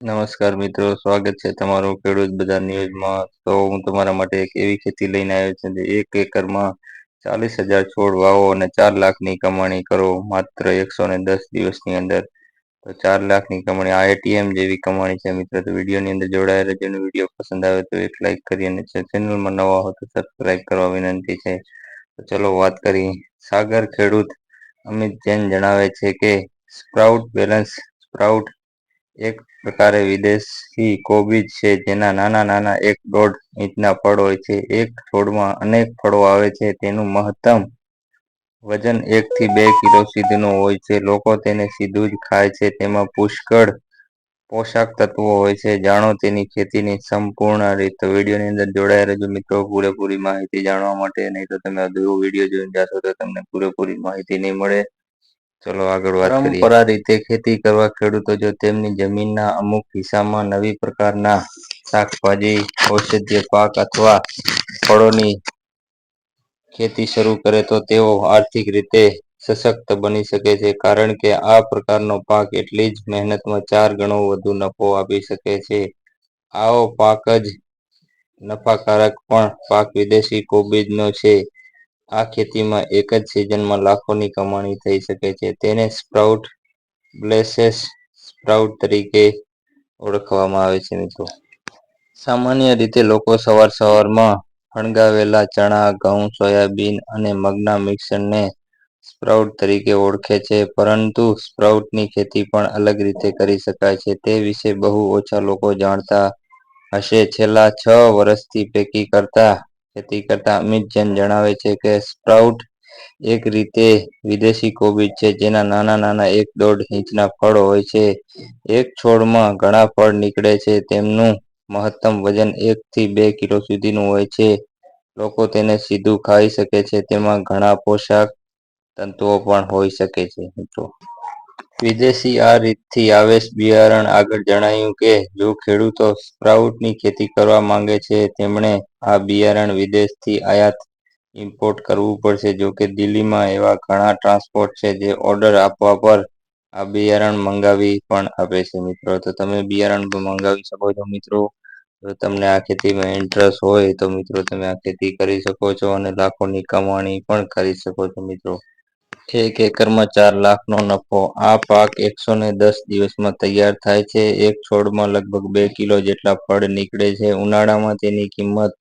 નમસ્કાર મિત્રો, સ્વાગત છે તમારું ખેડૂત બજાર ન્યૂઝમાં. તો હું તમારા માટે એક એવી ખેતી લઈને આવ્યો છું જે 1 એકરમાં 40,000 છોડ વાવો અને 4 લાખની કમાણી કરો માત્ર 110 દિવસની અંદર. તો 4 લાખની કમાણી આ એટીએમ જેવી કમાણી છે મિત્રો. તો વિડીયોની અંદર જોડાયેલા રહેજો અને વિડીયો પસંદ આવે તો એક લાઇક કરી અને ચેનલમાં નવા હો તો સબસ્ક્રાઇબ કરવા વિનંતી છે. તો ચલો વાત કરી. સાગર ખેડૂત અમિત જૈન જણાવે છે કે સ્પ્રાઉટ બેલેન્સ સ્પ્રાઉટ એક પ્રકારે વિદેશી કોબીજ છે જેના નાના નાના 1.5 ઇંચના ફળ હોય છે. એક છોડમાં અનેક ફળો આવે છે. તેનું મહત્તમ વજન 1 થી 2 કિલો સુધીનું હોય છે. લોકો તેને સીધું જ ખાય છે. તેમાં પુષ્કળ પોષક તત્વો હોય છે. જાણો તેની ખેતીની સંપૂર્ણ રીત. તો વિડીયોની અંદર જોડાયા રહેજો મિત્રો પૂરેપૂરી માહિતી જાણવા માટે. નહીં તો તમે અધૂરો વિડીયો જોઈને જાશો તો તમને પૂરેપૂરી માહિતી નહીં મળે. ચલો આગળ વાત કરીએ. પરંપરા રીતે ખેતી કરવા ખેડૂતો જો તેમની જમીનના અમુક હિસ્સામાં નવી પ્રકારના શાકભાજી, ઔષધીય પાક અથવા ફળોની ખેતી શરૂ કરે તો તેઓ આર્થિક રીતે સશક્ત બની શકે છે. કારણ કે આ પ્રકારનો પાક એટલી જ મહેનતમાં 4 ગણો વધુ નફો આપી શકે છે. આવો પાક જ નફાકારક પણ પાક વિદેશી કોબીજનો છે. આ ખેતીમાં એક જ સિઝનમાં લાખોની કમાણી થઈ શકે છે. તેને સ્પ્રાઉટ બ્લેસેસ સ્પ્રાઉટ તરીકે ઓળખવામાં આવે છે મિત્રો. સામાન્ય રીતે લોકો સવારમાં ફણગાવેલા ચણા, ઘઉં, સોયાબીન અને મગના મિશ્રણને સ્પ્રાઉટ તરીકે ઓળખે છે. પરંતુ સ્પ્રાઉટની ખેતી પણ અલગ રીતે કરી શકાય છે. તે વિશે બહુ ઓછા લોકો જાણતા હશે. છેલ્લા 6 વર્ષથી ખેતી કરતા અમિત જૈન જણાવે છે કે સ્પ્રાઉટ એક રીતે વિદેશી કોબીજ છે જેના નાના નાના 1.5 ઇંચના ફળ હોય છે. એક છોડમાં ઘણા ફળ નીકળે છે. તેમનું મહત્તમ વજન 1 થી 2 કિલો સુધીનું હોય છે. લોકો તેને સીધું ખાઈ શકે છે. તેમાં ઘણા પોષક તત્વો પણ હોઈ શકે છે મિત્રો. વિદેશી આ રીતથી આવેશ બિયારણ આગળ જણાવ્યું કે જો ખેડૂતો સ્પ્રાઉટની ખેતી કરવા માંગે છે તેમણે આ બિયારણ વિદેશથી આયાત ઇમ્પોર્ટ કરવું પડશે. જો કે દિલ્હીમાં એવા ઘણા ટ્રાન્સપોર્ટ છે જે ઓર્ડર આપવા પર આ બિયારણ મંગાવી પણ આપે છે મિત્રો. તો તમે બિયારણ પણ મંગાવી શકો છો મિત્રો. જો તમને આ ખેતીમાં ઇન્ટરેસ્ટ હોય તો મિત્રો તમે આ ખેતી કરી શકો છો અને લાખોની કમાણી પણ કરી શકો છો મિત્રો. 1 એકરમાં 4 લાખનો નફો. આ પાક 110 દિવસમાં તૈયાર થાય છે. એક છોડમાં લગભગ 2 કિલો જેટલા ફળ નીકળે છે. ઉનાળામાં તેની કિંમત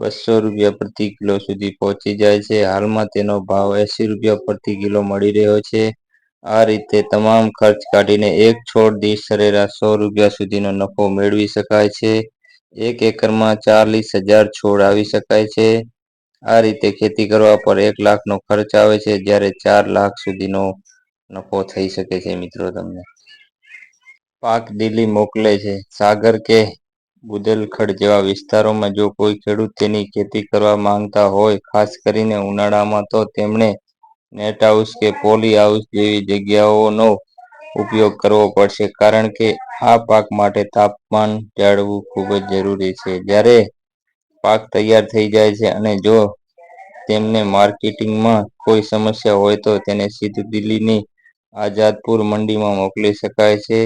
₹200 પ્રતિ કિલો સુધી પહોંચી જાય છે. હાલમાં તેનો ભાવ ₹80 પ્રતિ કિલો મળી રહ્યો છે. આ રીતે તમામ ખર્ચ કાઢીને એક છોડ દીઠ સરેરાશ ₹100 સુધીનો નફો મેળવી શકાય છે. 1 એકરમાં 40,000 છોડ આવી શકાય છે. આ રીતે ખેતી કરવા પર 1 લાખનો ખર્ચ આવે છે જ્યારે 4 લાખ સુધીનો નફો થઈ શકે છે મિત્રો. તમને પાક દિલ્હી મોકલે છે. સાગર કે બુંદેલખંડ જેવા વિસ્તારોમાં જો કોઈ ખેડૂત તેની ખેતી કરવા માંગતા હોય, ખાસ કરીને ઉનાળામાં, તો તેમણે નેટ હાઉસ કે પોલી હાઉસ જેવી જગ્યાઓનો ઉપયોગ કરવો પડશે. કારણ કે આ પાક માટે તાપમાન જાળવવું ખૂબ જ જરૂરી છે. જ્યારે પાક તૈયાર થઈ જાય છે અને જો તેમને માર્કેટિંગમાં કોઈ સમસ્યા હોય તો તેને સીધું દિલ્હીની આઝાદપુર મંડીમાં મોકલી શકાય છે.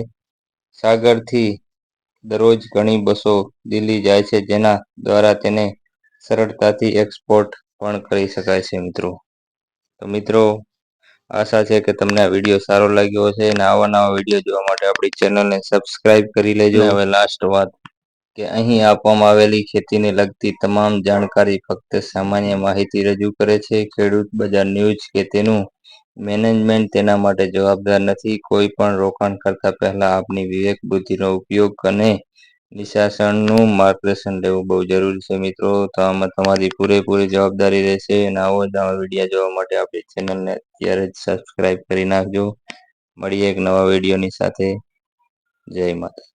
સાગરથી દરરોજ ઘણી બસો દિલ્હી જાય છે જેના દ્વારા તેને સરળતાથી એક્સપોર્ટ પણ કરી શકાય છે મિત્રો. તો મિત્રો આશા છે કે તમને આ વિડીયો સારો લાગ્યો હશે અને આવા નવા વિડીયો જોવા માટે આપણી ચેનલને સબસ્ક્રાઇબ કરી લેજો. હવે લાસ્ટ વાત કે અહીં આપવામાં આવેલી ખેતીને લગતી તમામ જાણકારી ફક્ત સામાન્ય માહિતી રજૂ કરે છે. ખેડૂત બજાર ન્યૂઝ કે તેનું મેનેજમેન્ટ તેના માટે જવાબદાર નથી. કોઈ પણ રોકાણ કરતા પહેલા આપની વિવેક બુદ્ધિનો ઉપયોગ અને નિશાસનનું માર્ગદર્શન લેવું બહુ જરૂરી છે મિત્રો. તો આમાં તમારી પૂરેપૂરી જવાબદારી રહેશે અને આવો જ નવા વિડીયો જોવા માટે આપણી ચેનલને અત્યારે જ સબસ્ક્રાઇબ કરી નાખજો. મળીએ એક નવા વિડીયોની સાથે. જય માતા.